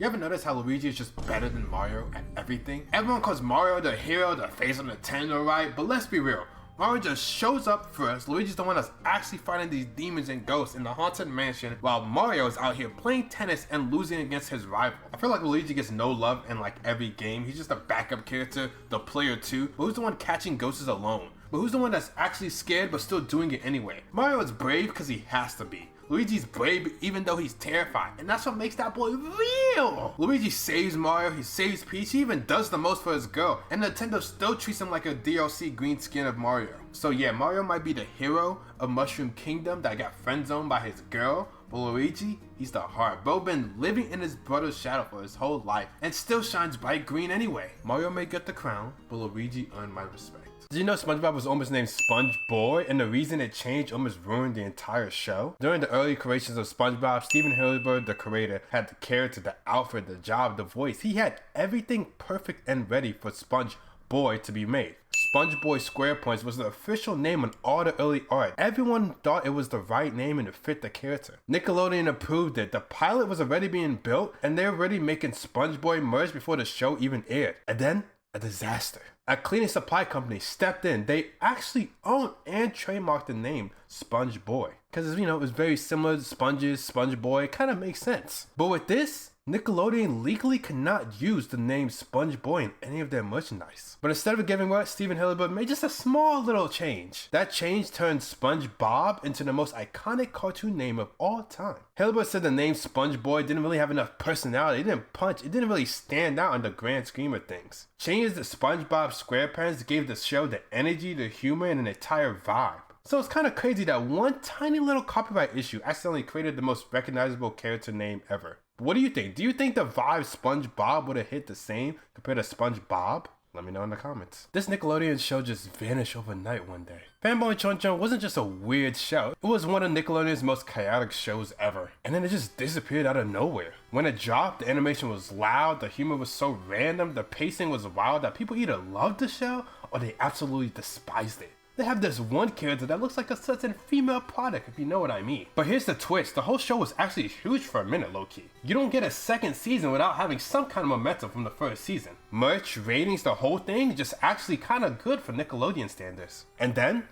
You ever notice how Luigi is just better than Mario at everything? Everyone calls Mario the hero, the face of Nintendo, right? But let's be real. Mario just shows up first. Luigi's the one that's actually fighting these demons and ghosts in the haunted mansion, while Mario is out here playing tennis and losing against his rival. I feel like Luigi gets no love in like every game. He's just a backup character, the player too. But who's the one catching ghosts alone? But who's the one that's actually scared but still doing it anyway? Mario is brave because he has to be. Luigi's brave even though he's terrified, and that's what makes that boy real! Luigi saves Mario, he saves Peach, he even does the most for his girl, and Nintendo still treats him like a DLC green skin of Mario. So yeah, Mario might be the hero of Mushroom Kingdom that got friend-zoned by his girl, but Luigi, he's the heart. Bro been living in his brother's shadow for his whole life, and still shines bright green anyway. Mario may get the crown, but Luigi earned my respect. Did you know SpongeBob was almost named Sponge Boy, and the reason it changed almost ruined the entire show? During the early creations of SpongeBob, Steven Hillenburg, the creator, had the character, the outfit, the job, the voice. He had everything perfect and ready for Sponge Boy to be made. Sponge Boy SquarePoints was the official name on all the early art. Everyone thought it was the right name and it fit the character. Nickelodeon approved it. The pilot was already being built, and they were already making Sponge Boy merge before the show even aired. And then, a disaster. A cleaning supply company stepped in. They actually owned and trademarked the name Sponge Boy. Because, it was very similar to Sponges, Sponge Boy. It kind of makes sense. But with this, Nickelodeon legally cannot use the name Sponge Boy in any of their merchandise. But instead of giving what, Steven Hillenburg made just a small little change. That change turned SpongeBob into the most iconic cartoon name of all time. Hillenburg said the name Sponge Boy didn't really have enough personality, it didn't punch, it didn't really stand out in the grand scheme of things. Changes to SpongeBob SquarePants gave the show the energy, the humor, and an entire vibe. So it's kind of crazy that one tiny little copyright issue accidentally created the most recognizable character name ever. What do you think? Do you think the vibe SpongeBob would have hit the same compared to SpongeBob? Let me know in the comments. This Nickelodeon show just vanished overnight one day. Fanboy Chon Chon wasn't just a weird show. It was one of Nickelodeon's most chaotic shows ever. And then it just disappeared out of nowhere. When it dropped, the animation was loud, the humor was so random, the pacing was wild that people either loved the show or they absolutely despised it. They have this one character that looks like a certain female product, if you know what I mean. But here's the twist, the whole show was actually huge for a minute, low-key. You don't get a second season without having some kind of momentum from the first season. Merch, ratings, the whole thing, just actually kinda good for Nickelodeon standards. And then,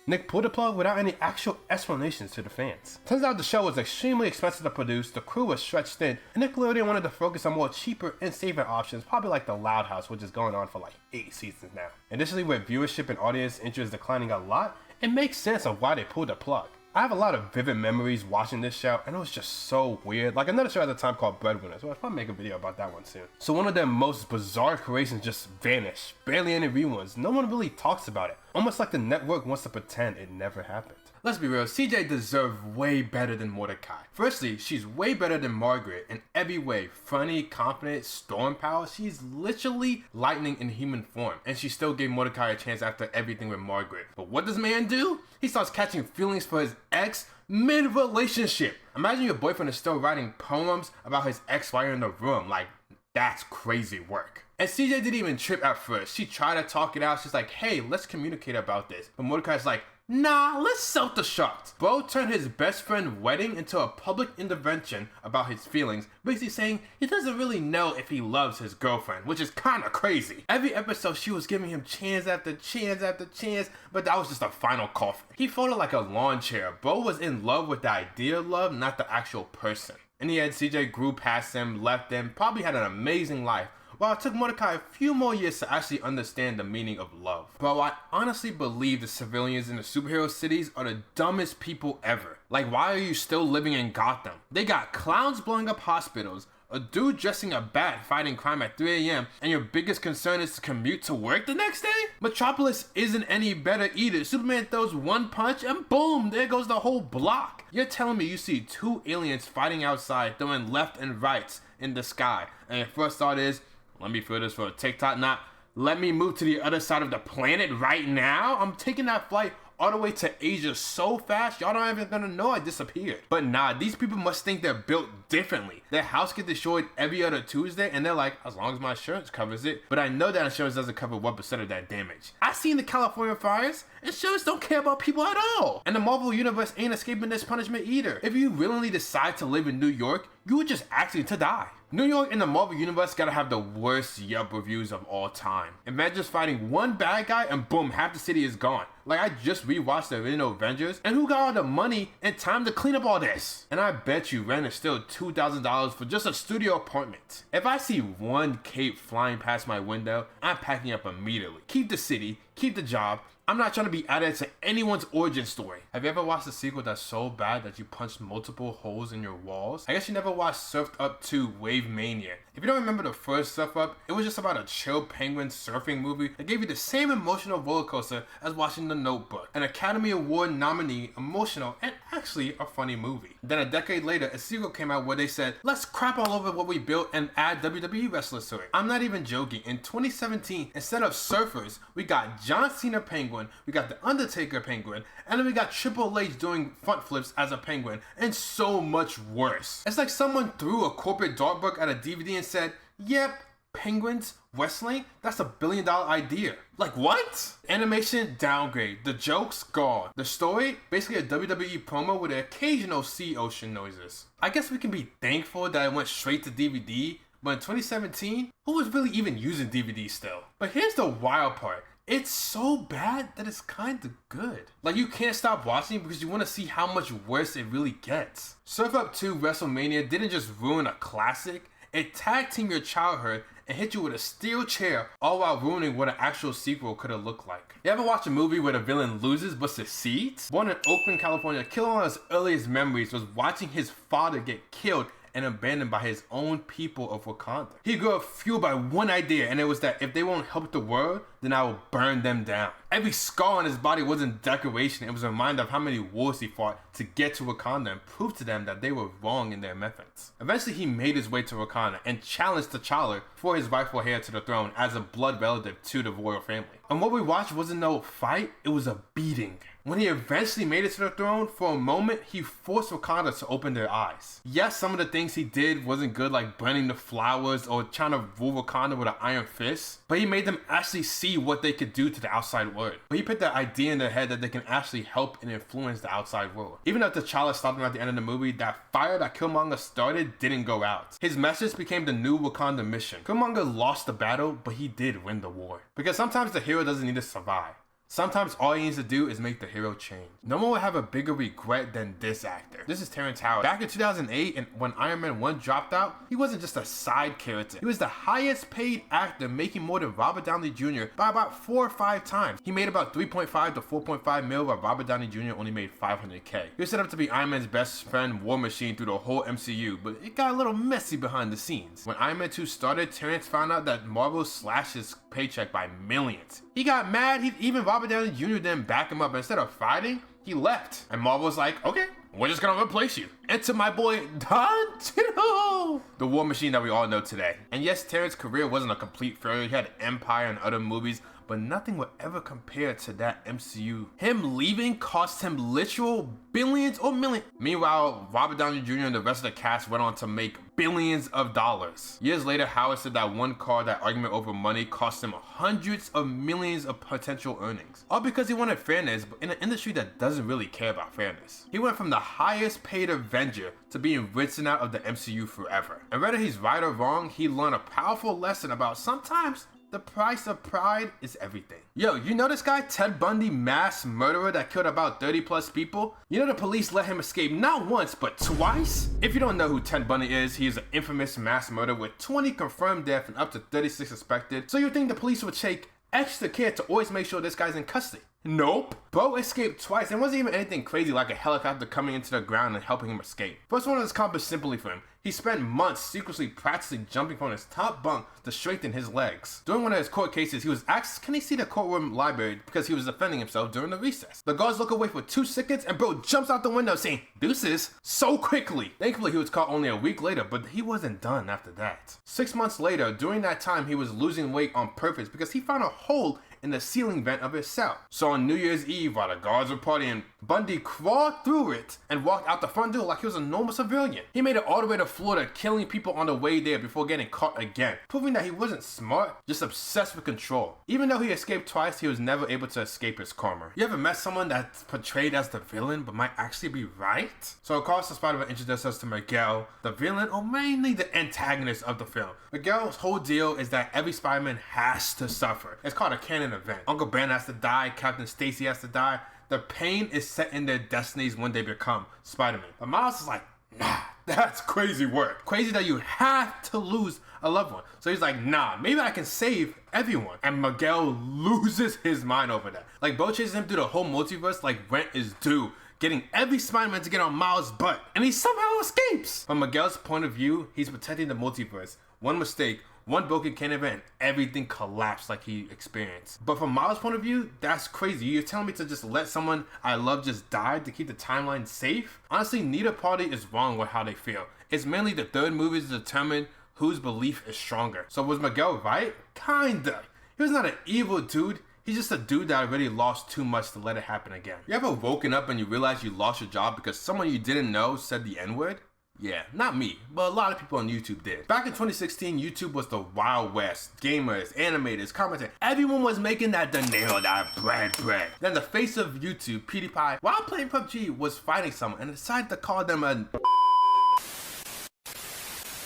Nick pulled the plug without any actual explanations to the fans. Turns out the show was extremely expensive to produce, the crew was stretched thin, and Nickelodeon wanted to focus on more cheaper and safer options, probably like The Loud House, which is going on for like 8 seasons now. Additionally, with viewership and audience interest declining a lot, it makes sense of why they pulled the plug. I have a lot of vivid memories watching this show, and it was just so weird. Like another show at the time called Breadwinners. Well, I'll probably make a video about that one soon. So one of their most bizarre creations just vanished. Barely any reruns. No one really talks about it. Almost like the network wants to pretend it never happened. Let's be real, CJ deserved way better than Mordecai. Firstly, she's way better than Margaret in every way. Funny, confident, storm power. She's literally lightning in human form. And she still gave Mordecai a chance after everything with Margaret. But what does man do? He starts catching feelings for his ex mid-relationship. Imagine your boyfriend is still writing poems about his ex while you're in the room. Like, that's crazy work. And CJ didn't even trip at first. She tried to talk it out. She's like, hey, let's communicate about this. But Mordecai's like, nah, let's self-destruct. Bro turned his best friend's wedding into a public intervention about his feelings, basically saying he doesn't really know if he loves his girlfriend, which is kinda crazy. Every episode she was giving him chance after chance after chance, but that was just a final coffin. He folded like a lawn chair. Bro was in love with the idea of love, not the actual person. In the end, CJ grew past him, left him, probably had an amazing life. While it took Mordecai a few more years to actually understand the meaning of love. Bro, I honestly believe the civilians in the superhero cities are the dumbest people ever. Like, why are you still living in Gotham? They got clowns blowing up hospitals, a dude dressing a bat fighting crime at 3 a.m., and your biggest concern is to commute to work the next day? Metropolis isn't any better either. Superman throws one punch and boom, there goes the whole block. You're telling me you see 2 aliens fighting outside, throwing left and rights in the sky, and your first thought is, let me feel this for a TikTok, not let me move to the other side of the planet right now? I'm taking that flight all the way to Asia so fast, y'all not even gonna know I disappeared. But nah, these people must think they're built differently. Their house gets destroyed every other Tuesday, and they're like, as long as my insurance covers it. But I know that insurance doesn't cover 1% of that damage. I seen the California fires. Insurance don't care about people at all. And the Marvel Universe ain't escaping this punishment either. If you willingly decide to live in New York, you would just ask to die. New York and the Marvel Universe gotta have the worst Yelp reviews of all time. Imagine just fighting one bad guy and boom, half the city is gone. Like, I just rewatched the original Avengers, and who got all the money and time to clean up all this? And I bet you rent is still $2,000 for just a studio apartment. If I see one cape flying past my window, I'm packing up immediately. Keep the city, keep the job. I'm not trying to be added to anyone's origin story. Have you ever watched a sequel that's so bad that you punched multiple holes in your walls? I guess you never watched Surfed Up 2 Wave Mania. If you don't remember the first Surf Up, it was just about a chill penguin surfing movie that gave you the same emotional roller coaster as watching The Notebook. An Academy Award nominee, emotional, and actually a funny movie. Then a decade later, a sequel came out where they said, let's crap all over what we built and add WWE wrestlers to it. I'm not even joking. In 2017, instead of surfers, we got John Cena Penguin, we got The Undertaker Penguin, and then we got Triple H doing front flips as a penguin, and so much worse. It's like someone threw a corporate dartboard at a DVD and said, yep, penguins, wrestling, that's $1 billion idea. Like, what? Animation downgrade, the jokes gone. The story, basically a WWE promo with the occasional sea ocean noises. I guess we can be thankful that it went straight to DVD, but in 2017, who was really even using DVD still? But here's the wild part. It's so bad that it's kinda good. Like, you can't stop watching because you want to see how much worse it really gets. Surf Up 2 WrestleMania didn't just ruin a classic, it tag teamed your childhood and hit you with a steel chair, all while ruining what an actual sequel could have looked like. You ever watch a movie where the villain loses but succeeds? Born in Oakland, California, Killer one of his earliest memories was watching his father get killed and abandoned by his own people of Wakanda. He grew up fueled by one idea, and it was that if they won't help the world, then I will burn them down. Every scar on his body wasn't decoration, it was a reminder of how many wars he fought to get to Wakanda and prove to them that they were wrong in their methods. Eventually he made his way to Wakanda and challenged T'Challa for his rightful heir to the throne as a blood relative to the royal family. And what we watched wasn't no fight, it was a beating. When he eventually made it to the throne, for a moment, he forced Wakanda to open their eyes. Yes, some of the things he did wasn't good, like burning the flowers or trying to rule Wakanda with an iron fist, but he made them actually see what they could do to the outside world. But he put the idea in their head that they can actually help and influence the outside world. Even though T'Challa stopped him at the end of the movie, that fire that Killmonger started didn't go out. His message became the new Wakanda mission. Killmonger lost the battle, but he did win the war. Because sometimes the hero doesn't need to survive. Sometimes all he needs to do is make the hero change. No one will have a bigger regret than this actor. This is Terrence Howard. Back in 2008, and when Iron Man 1 dropped out, he wasn't just a side character. He was the highest paid actor, making more than Robert Downey Jr. by about 4 or 5 times. He made about 3.5 to 4.5 mil, while Robert Downey Jr. only made 500K. He was set up to be Iron Man's best friend, War Machine, through the whole MCU, but it got a little messy behind the scenes. When Iron Man 2 started, Terrence found out that Marvel slashed his paycheck by millions. He got mad, even Robert Downey Jr. didn't back him up. Instead of fighting, he left. And Marvel was like, okay, we're just gonna replace you. Enter my boy, Don Cheadle, the War Machine that we all know today. And yes, Terrence's career wasn't a complete failure. He had Empire and other movies, but nothing will ever compare to that MCU. Him leaving cost him literal billions or millions. Meanwhile, Robert Downey Jr. and the rest of the cast went on to make billions of dollars. Years later, Howard said that one car, that argument over money, cost him hundreds of millions of potential earnings. All because he wanted fairness, but in an industry that doesn't really care about fairness. He went from the highest paid Avenger to being written out of the MCU forever. And whether he's right or wrong, he learned a powerful lesson about sometimes the price of pride is everything. Yo, you know this guy, Ted Bundy, mass murderer that killed about 30 plus people? You know the police let him escape not once, but twice? If you don't know who Ted Bundy is, he is an infamous mass murderer with 20 confirmed deaths and up to 36 suspected. So you think the police would take extra care to always make sure this guy's in custody? Nope. Bro escaped twice and wasn't even anything crazy like a helicopter coming into the ground and helping him escape. First one was accomplished simply for him. He spent months secretly practicing jumping from his top bunk to straighten his legs. During one of his court cases, he was asked, can he see the courtroom library because he was defending himself during the recess. The guards look away for 2 seconds and bro jumps out the window saying, deuces, so quickly. Thankfully, he was caught only a week later, but he wasn't done after that. 6 months later, during that time, he was losing weight on purpose because he found a hole in the ceiling vent of his cell. So on New Year's Eve, while the guards were partying, Bundy crawled through it and walked out the front door like he was a normal civilian. He made it all the way to Florida, killing people on the way there before getting caught again, proving that he wasn't smart, just obsessed with control. Even though he escaped twice, he was never able to escape his karma. You ever met someone that's portrayed as the villain but might actually be right? So Across the Spider-Verse introduced us to Miguel, the villain, or mainly the antagonist of the film. Miguel's whole deal is that every Spider-Man has to suffer. It's called a canon event. Uncle Ben has to die, Captain Stacy has to die. The pain is set in their destinies when they become Spider-Man. But Miles is like, nah, that's crazy work. Crazy that you have to lose a loved one. So he's like, nah, maybe I can save everyone. And Miguel loses his mind over that. Like, Bo chases him through the whole multiverse like rent is due, getting every Spider-Man to get on Miles' butt. And he somehow escapes. From Miguel's point of view, he's protecting the multiverse. One mistake, one broken can event, everything collapsed like he experienced. But from Miles' point of view, that's crazy. You're telling me to just let someone I love just die to keep the timeline safe? Honestly, neither party is wrong with how they feel. It's mainly the third movie to determine whose belief is stronger. So was Miguel right? Kinda. He was not an evil dude. He's just a dude that already lost too much to let it happen again. You ever woken up and you realize you lost your job because someone you didn't know said the N-word? Yeah, not me, but a lot of people on YouTube did. Back in 2016, YouTube was the Wild West. Gamers, animators, commenters, everyone was making that de Niro, that bread. Then the face of YouTube, PewDiePie, while playing PUBG, was fighting someone and decided to call them a...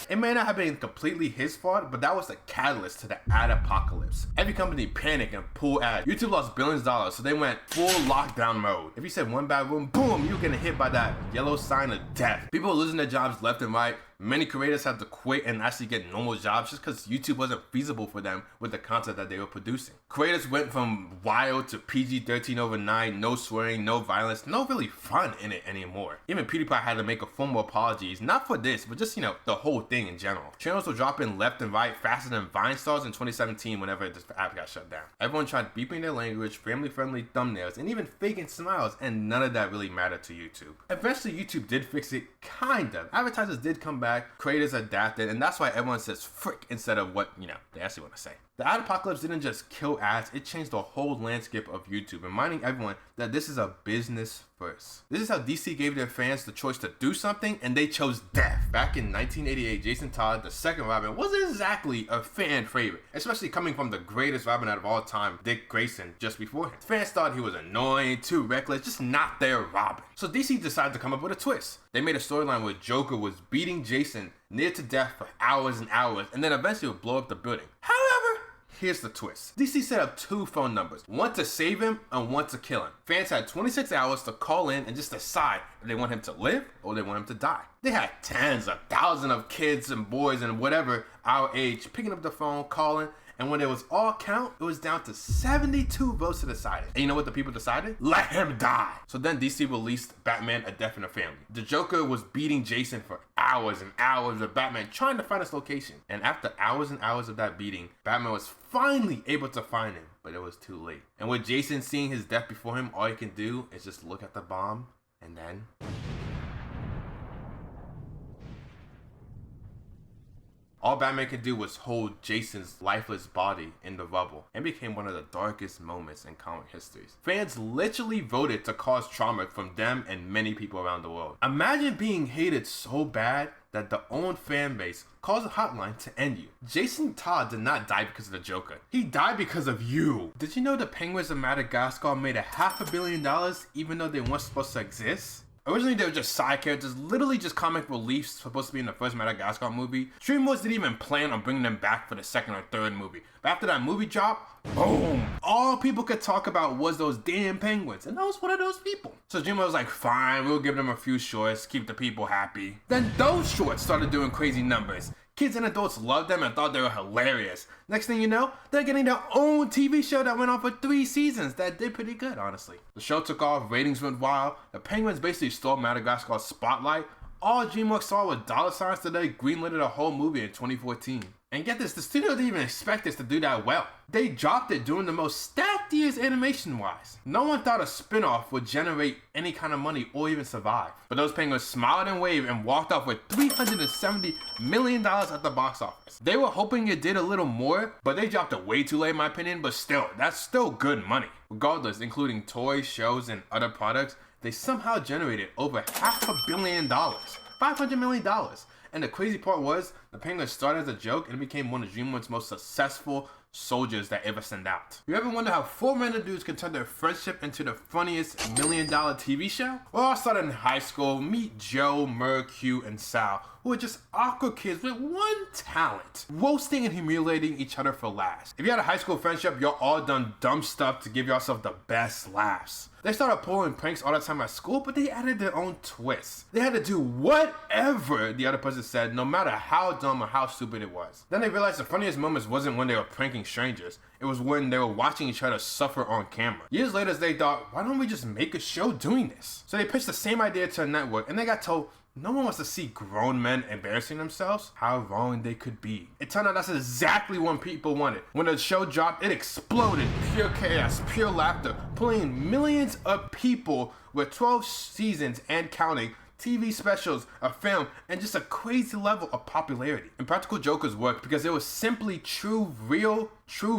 It may not have been completely his fault, but that was the catalyst to the ad apocalypse. Every company panicked and pulled ads. YouTube lost billions of dollars, so they went full lockdown mode. If you said one bad room, boom, you were getting hit by that yellow sign of death. People were losing their jobs left and right. Many creators had to quit and actually get normal jobs just because YouTube wasn't feasible for them with the content that they were producing. Creators went from wild to PG-13 over 9, no swearing, no violence, no really fun in it anymore. Even PewDiePie had to make a formal apologies, not for this, but just, the whole thing in general. Channels were dropping left and right faster than Vine stars in 2017 whenever this app got shut down. Everyone tried beeping their language, family-friendly thumbnails, and even faking smiles, and none of that really mattered to YouTube. Eventually, YouTube did fix it, kind of. Advertisers did come back, creators adapted, and that's why everyone says frick instead of what, they actually want to say. The ad apocalypse didn't just kill ads, it changed the whole landscape of YouTube, reminding everyone that this is a business first. This is how DC gave their fans the choice to do something, and they chose death. Back in 1988, Jason Todd, the second Robin, wasn't exactly a fan favorite, especially coming from the greatest Robin out of all time, Dick Grayson, just before him. Fans thought he was annoying, too reckless, just not their Robin. So DC decided to come up with a twist. They made a storyline where Joker was beating Jason near to death for hours and hours, and then eventually would blow up the building. However, here's the twist. DC set up 2 phone numbers, one to save him and one to kill him. Fans had 26 hours to call in and just decide if they want him to live or they want him to die. They had tens of thousands of kids and boys and whatever our age picking up the phone, calling, and when it was all count, it was down to 72 votes to decide it. And you know what the people decided? Let him die. So then DC released Batman: A Death in the Family. The Joker was beating Jason for hours and hours with Batman trying to find his location. And after hours and hours of that beating, Batman was finally able to find him, but it was too late. And with Jason seeing his death before him, all he can do is just look at the bomb and then... all Batman could do was hold Jason's lifeless body in the rubble, and became one of the darkest moments in comic history. Fans literally voted to cause trauma from them and many people around the world. Imagine being hated so bad that the own fan base calls a hotline to end you. Jason Todd did not die because of the Joker. He died because of you. Did you know the Penguins of Madagascar made $500 million even though they weren't supposed to exist? Originally, they were just side characters, literally just comic reliefs supposed to be in the first Madagascar movie. DreamWorks didn't even plan on bringing them back for the second or third movie. But after that movie dropped, boom! All people could talk about was those damn penguins, and I was one of those people. So DreamWorks was like, fine, we'll give them a few shorts, keep the people happy. Then those shorts started doing crazy numbers. Kids and adults loved them and thought they were hilarious. Next thing you know, they're getting their own TV show that went on for 3 seasons that did pretty good, honestly. The show took off, ratings went wild, the Penguins basically stole Madagascar's spotlight. All DreamWorks saw was dollar signs today, greenlit a whole movie in 2014. And get this, the studio didn't even expect this to do that well. They dropped it during the most stacked years animation-wise. No one thought a spin-off would generate any kind of money or even survive. But those penguins smiled and waved and walked off with $370 million at the box office. They were hoping it did a little more, but they dropped it way too late in my opinion, but still, that's still good money. Regardless, including toys, shows, and other products, they somehow generated over $500 million. $500 million. And the crazy part was, the penguins started as a joke and became one of DreamWorks' most successful soldiers that ever sent out. You ever wonder how four random dudes can turn their friendship into the funniest $1 million TV show? Well, I started in high school. Meet Joe, Murr, Q, and Sal, who are just awkward kids with one talent: roasting and humiliating each other for laughs. If you had a high school friendship, y'all all done dumb stuff to give yourself the best laughs. They started pulling pranks all the time at school, but they added their own twists. They had to do whatever the other person said, no matter how dumb or how stupid it was. Then they realized the funniest moments wasn't when they were pranking strangers. It was when they were watching each other suffer on camera. Years later, they thought, why don't we just make a show doing this? So they pitched the same idea to a network, and they got told, no one wants to see grown men embarrassing themselves. How wrong they could be. It turned out that's exactly what people wanted. When the show dropped, it exploded. Pure chaos, pure laughter, pulling in millions of people with 12 seasons and counting, TV specials, a film, and just a crazy level of popularity. Impractical Jokers worked because it was simply true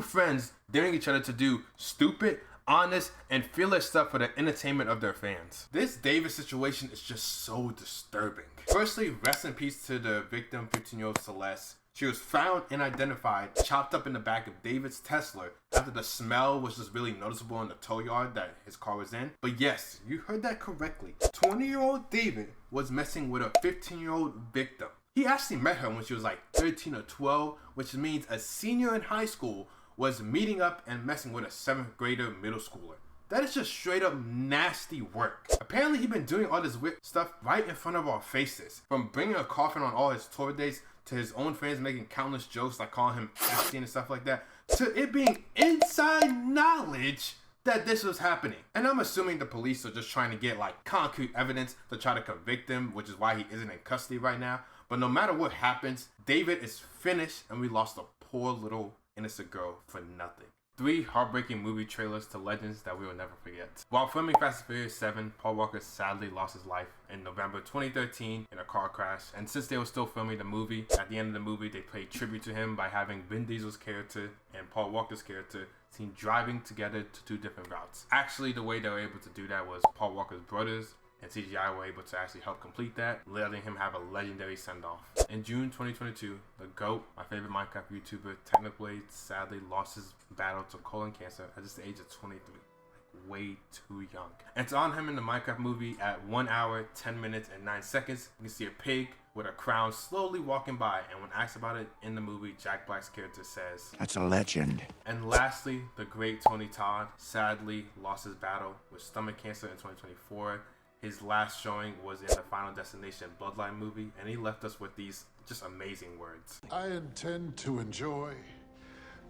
friends daring each other to do stupid, honest, and fearless stuff for the entertainment of their fans. This David situation is just so disturbing. Firstly, rest in peace to the victim, 15-year-old Celeste. She was found and identified, chopped up in the back of David's Tesla after the smell was just really noticeable in the tow yard that his car was in. But yes, you heard that correctly. 20-year-old David was messing with a 15-year-old victim. He actually met her when she was like 13 or 12, which means a senior in high school was meeting up and messing with a 7th grader middle schooler. That is just straight up nasty work. Apparently he'd been doing all this weird stuff right in front of our faces. From bringing a coffin on all his tour dates, to his own fans making countless jokes like calling him Epstein and stuff like that, to it being inside knowledge that this was happening. And I'm assuming the police are just trying to get like concrete evidence to try to convict him, which is why he isn't in custody right now. But no matter what happens, David is finished and we lost a poor little innocent girl for nothing. 3 heartbreaking movie trailers to legends that we will never forget. While filming Fast and Furious 7, Paul Walker sadly lost his life in November 2013 in a car crash. And since they were still filming the movie, at the end of the movie, they paid tribute to him by having Vin Diesel's character and Paul Walker's character seen driving together to 2 different routes. Actually, the way they were able to do that was Paul Walker's brothers and CGI were able to actually help complete that, letting him have a legendary send-off. In June 2022, the GOAT, my favorite Minecraft YouTuber, Technoblade, sadly lost his battle to colon cancer at just the age of 23. Like, way too young. And to honor him in the Minecraft movie, at 1 hour, 10 minutes, and 9 seconds, you can see a pig with a crown slowly walking by, and when asked about it in the movie, Jack Black's character says, "That's a legend." And lastly, the great Tony Todd sadly lost his battle with stomach cancer in 2024. His last showing was in the Final Destination Bloodline movie, and he left us with these just amazing words. I intend to enjoy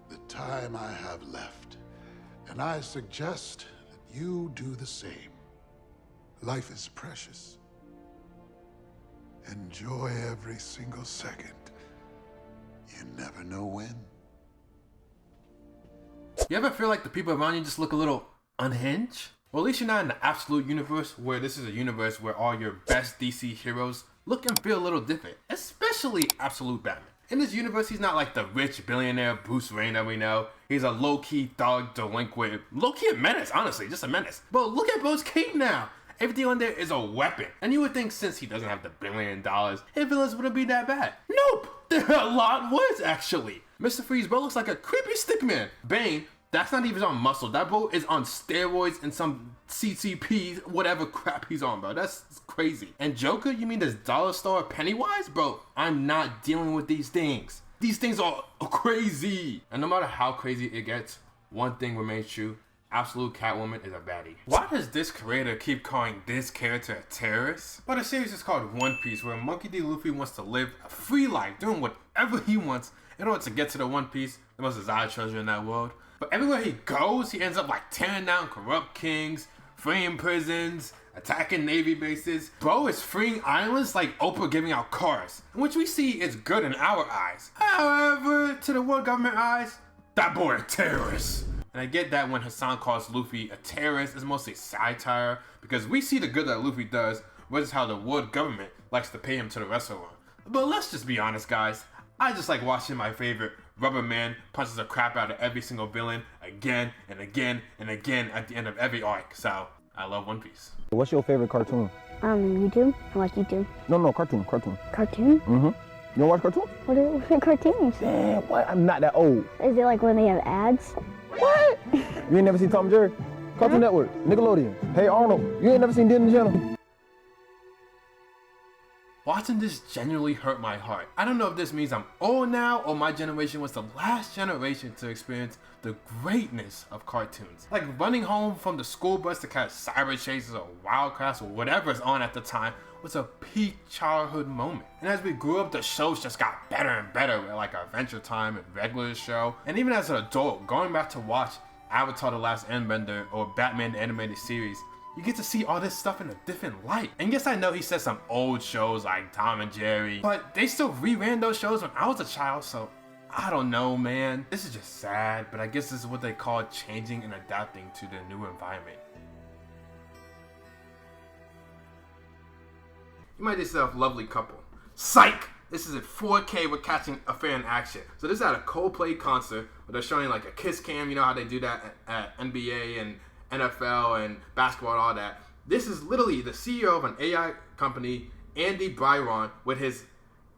the time I have left, and I suggest that you do the same. Life is precious. Enjoy every single second. You never know when. You ever feel like the people around you just look a little unhinged? Well, at least you're not in the absolute universe, where this is a universe where all your best DC heroes look and feel a little different, especially Absolute Batman. In this universe, he's not like the rich billionaire Bruce Wayne that we know. He's a low-key thug, delinquent, low-key a menace, honestly, just a menace. But look at Bro's cape now. Everything on there is a weapon. And you would think since he doesn't have the $1 billion, his villains wouldn't be that bad. Nope, they're a lot worse, actually. Mr. Freeze, bro, looks like a creepy stickman. Bane, that's not even on muscle. That bro is on steroids and some CCP, whatever crap he's on, bro. That's crazy. And Joker, you mean this dollar store Pennywise? Bro, I'm not dealing with these things. These things are crazy. And no matter how crazy it gets, one thing remains true. Absolute Catwoman is a baddie. Why does this creator keep calling this character a terrorist? Well, the series is called One Piece, where Monkey D. Luffy wants to live a free life, doing whatever he wants in order to get to the One Piece, the most desired treasure in that world. But everywhere he goes, he ends up like tearing down corrupt kings, freeing prisons, attacking navy bases. Bro is freeing islands like Oprah giving out cars, which we see is good in our eyes. However, to the world government eyes, that boy a terrorist. And I get that when Hassan calls Luffy a terrorist, it's mostly satire, because we see the good that Luffy does versus how the world government likes to pay him to the rest of them. But let's just be honest, guys. I just like watching my favorite Rubber Man punches the crap out of every single villain again and again and again at the end of every arc. So I love One Piece. What's your favorite cartoon? YouTube. I watch YouTube. No, cartoon. Cartoon? Mm-hmm. You don't watch cartoons? What are cartoons? Damn, what? I'm not that old. Is it like when they have ads? What? You ain't never seen Tom and Jerry? Cartoon Network, Nickelodeon. Hey Arnold, you ain't never seen Disney Channel? Watching this genuinely hurt my heart. I don't know if this means I'm old now or my generation was the last generation to experience the greatness of cartoons. Like running home from the school bus to catch Cyber Chasers or Wildcats or whatever's on at the time was a peak childhood moment. And as we grew up, the shows just got better and better with like Adventure Time and Regular Show. And even as an adult, going back to watch Avatar: The Last Airbender or Batman the Animated Series, you get to see all this stuff in a different light. And yes, I know he said some old shows like Tom and Jerry, but they still reran those shows when I was a child, so I don't know, man. This is just sad, but I guess this is what they call changing and adapting to the new environment. You might yourself, lovely couple. Psych! This is at 4K, we're catching a fair in action. So this is at a Coldplay concert where they're showing like a kiss cam, you know how they do that at NBA and NFL and basketball and all that. This is literally the CEO of an AI company, Andy Byron, with his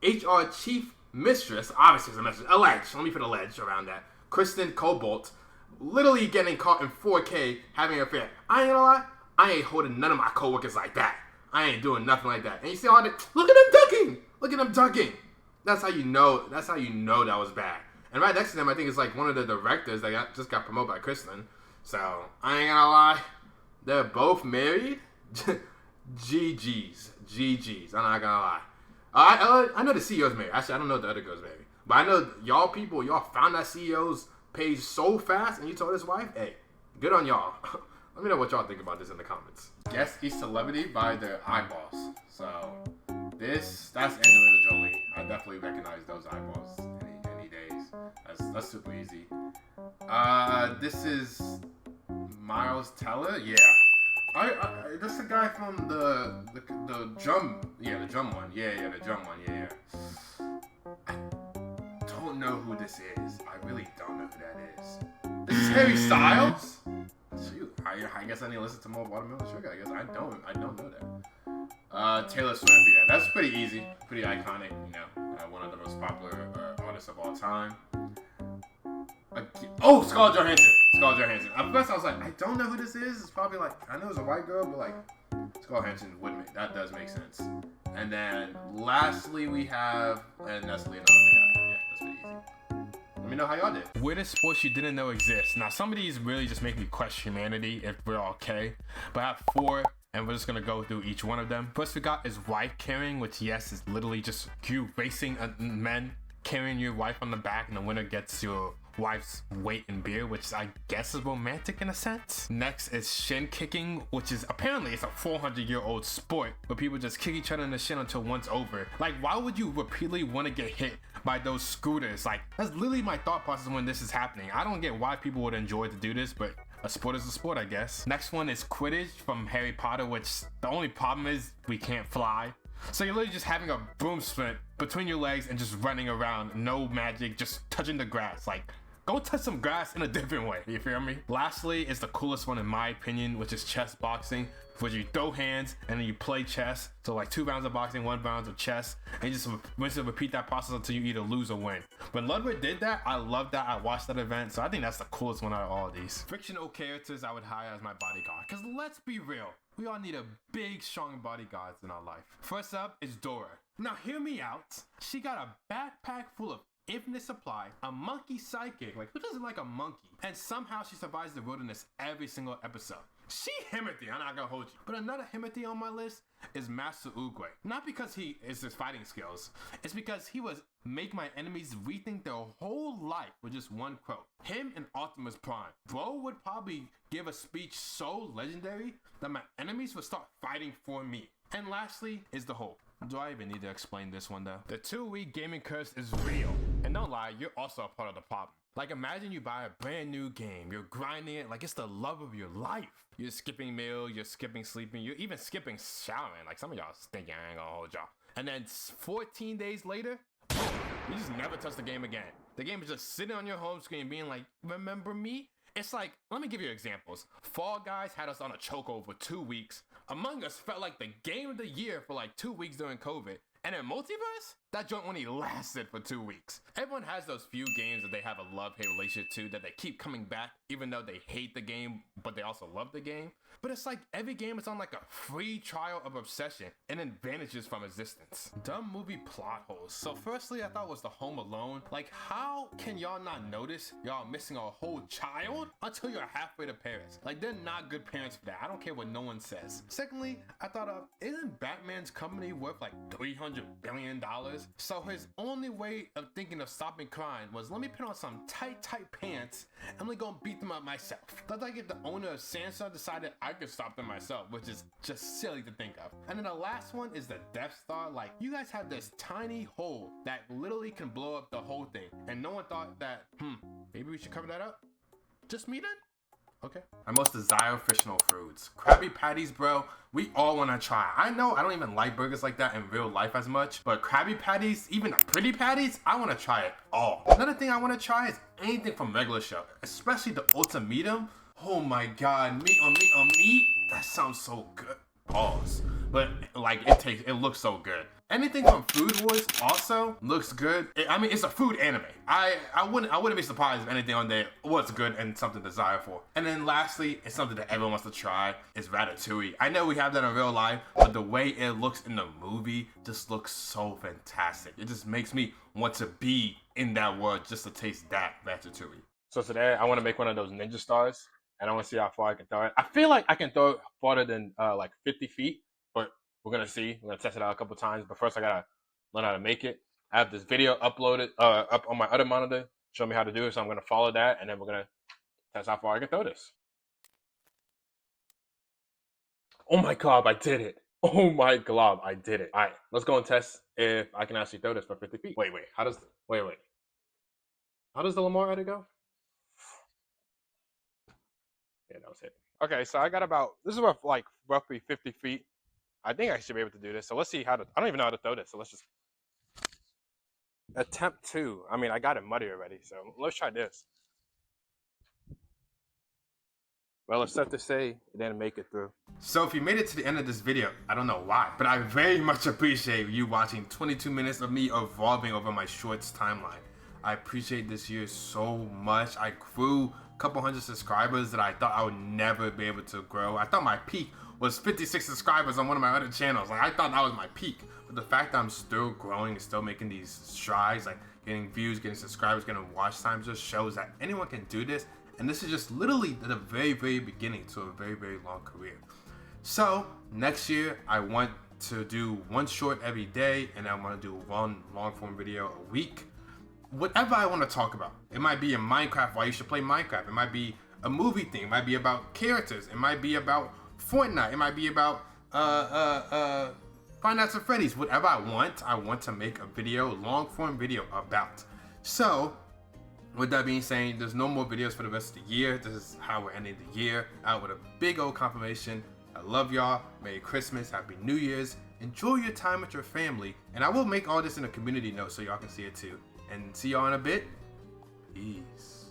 HR chief mistress, obviously it's a mistress, alleged, let me put alleged around that, Kristen Cobalt, literally getting caught in 4K having an affair. I ain't gonna lie, I ain't holding none of my coworkers like that. I ain't doing nothing like that. And you see all that, look at them ducking! Look at them ducking! That's how you know that was bad. And right next to them, I think it's like one of the directors that just got promoted by Kristen. So, I ain't gonna lie, they're both married. GG's. I'm not gonna lie. I know the CEO's married. Actually, I don't know if the other girl's married. But I know y'all found that CEO's page so fast and you told his wife, hey, good on y'all. Let me know what y'all think about this in the comments. Guess each celebrity by their eyeballs. So, that's Angelina Jolie. I definitely recognize those eyeballs any days. That's super easy. This is Miles Teller. Yeah, that's the guy from the drum. Yeah, the drum one. Yeah, the drum one. Yeah. I don't know who this is. I really don't know who that is. This is Harry Styles. Shoot, I guess I need to listen to more Watermelon Sugar. I guess I don't know that. Taylor Swift. Yeah, that's pretty easy, pretty iconic. You know, one of the most popular artists of all time. Oh, Scarlett Johansson. At first I was like, I don't know who this is. It's probably like, I know it's a white girl, but like, Scarlett Johansson that does make sense. And then lastly we have, and that's Leonardo DiCaprio. Yeah, that's pretty easy. Let me know how y'all did. Weirdest sports you didn't know exist. Now some of these really just make me question humanity if we're okay. But I have 4, and we're just gonna go through each one of them. First we got is wife carrying, which yes is literally just you racing men carrying your wife on the back, and the winner gets your wife's weight in beer, which I guess is romantic in a sense. Next is shin kicking, which is apparently it's a 400-year-old sport where people just kick each other in the shin until one's over. Like, why would you repeatedly want to get hit by those scooters? Like, that's literally my thought process when this is happening. I don't get why people would enjoy to do this, but a sport is a sport, I guess. Next one is Quidditch from Harry Potter, which the only problem is we can't fly. So you're literally just having a broom sprint between your legs and just running around. No magic, just touching the grass. Like, go touch some grass in a different way, you feel me? Lastly is the coolest one in my opinion, which is chess boxing, where you throw hands and then you play chess. So like 2 rounds of boxing, 1 round of chess, and you just repeat that process until you either lose or win. When Ludwig did that, I loved that. I watched that event, so I think that's the coolest one out of all of these. Fictional characters I would hire as my bodyguard, because let's be real, we all need a big, strong bodyguards in our life. First up is Dora. Now hear me out. She got a backpack full of infinite supply, a monkey sidekick, like who doesn't like a monkey? And somehow she survives the wilderness every single episode. She Himothy, I'm not gonna hold you. But another Himothy on my list is Master Oogway. Not because he is his fighting skills, it's because he was make my enemies rethink their whole life with just one quote. Him and Optimus Prime. Bro would probably give a speech so legendary that my enemies would start fighting for me. And lastly is the Hulk. Do I even need to explain this one though? The 2-week gaming curse is real. And don't lie, you're also a part of the problem. Like imagine you buy a brand new game, you're grinding it like it's the love of your life. You're skipping meal, you're skipping sleeping, you're even skipping showering. Like some of y'all stinking, I ain't gonna hold y'all. And then 14 days later, you just never touch the game again. The game is just sitting on your home screen being like, remember me? It's like, let me give you examples. Fall Guys had us on a chokehold for 2 weeks. Among Us felt like the game of the year for like 2 weeks during COVID. And in Multiverse, that joint only lasted for 2 weeks. Everyone has those few games that they have a love-hate relationship to, that they keep coming back even though they hate the game, but they also love the game. But it's like every game is on like a free trial of obsession and then vanishes from existence. Dumb movie plot holes. So firstly, I thought it was the Home Alone. Like how can y'all not notice y'all missing a whole child until you're halfway to parents? Like they're not good parents for that. I don't care what no one says. Secondly, I thought isn't Batman's company worth like $300 billion? So his only way of thinking of stopping crime was, let me put on some tight pants and I'm gonna beat them up myself. That's like if the owner of Samsung decided I could stop them myself, which is just silly to think of. And then the last one is the Death Star. Like you guys have this tiny hole that literally can blow up the whole thing. And no one thought that, maybe we should cover that up? Just me then? Okay. My most desired fictional foods. Krabby Patties, bro. We all want to try. I know I don't even like burgers like that in real life as much, but Krabby Patties, even the Pretty Patties, I want to try it all. Another thing I want to try is anything from regular show, especially the ultimatum. Oh my god, meat on meat on meat. That sounds so good. Pause. But like it looks so good. Anything from Food Wars also looks good. I mean, it's a food anime. I wouldn't be surprised if anything on there was good and something to desire for. And then lastly, it's something that everyone wants to try, is Ratatouille. I know we have that in real life, but the way it looks in the movie just looks so fantastic. It just makes me want to be in that world just to taste that Ratatouille. So today I want to make one of those ninja stars, and I want to see how far I can throw it. I feel like I can throw it farther than like 50 feet, but we're gonna see. We're gonna test it out a couple times, but first I gotta learn how to make it. I have this video uploaded up on my other monitor, show me how to do it. So I'm gonna follow that, and then we're gonna test how far I can throw this. Oh my god, I did it! Oh my god, I did it! All right, let's go and test if I can actually throw this for 50 feet. Wait, how does the Lamar edit go? Yeah, that was it. Okay, so I got about, this is like roughly 50 feet. I think I should be able to do this. So let's see how to, I don't even know how to throw this. So let's just attempt 2. I mean, I got it muddy already. So let's try this. Well, it's set to say it didn't make it through. So if you made it to the end of this video, I don't know why, but I very much appreciate you watching 22 minutes of me evolving over my shorts timeline. I appreciate this year so much. I grew a couple hundred subscribers that I thought I would never be able to grow. I thought my peak was 56 subscribers on one of my other channels. Like I thought that was my peak. But the fact that I'm still growing and still making these strides, like getting views, getting subscribers, getting watch time, just shows that anyone can do this. And this is just literally the very beginning to a very long career. So next year I want to do one short every day, and I want to do one long form video a week. Whatever I want to talk about. It might be in Minecraft, why you should play Minecraft. It might be a movie thing. It might be about characters. It might be about Fortnite. It might be about Five Nights at Freddy's. Whatever I want to make a video, long form video about. So with that being said, there's no more videos for the rest of the year. This is how we're ending the year out with a big old confirmation. I love y'all. Merry Christmas. Happy New Year's. Enjoy your time with your family. And I will make all this in a community note so y'all can see it too. And see y'all in a bit. Peace.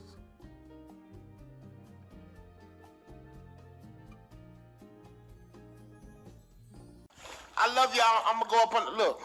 I love y'all. I'm gonna go up on the look.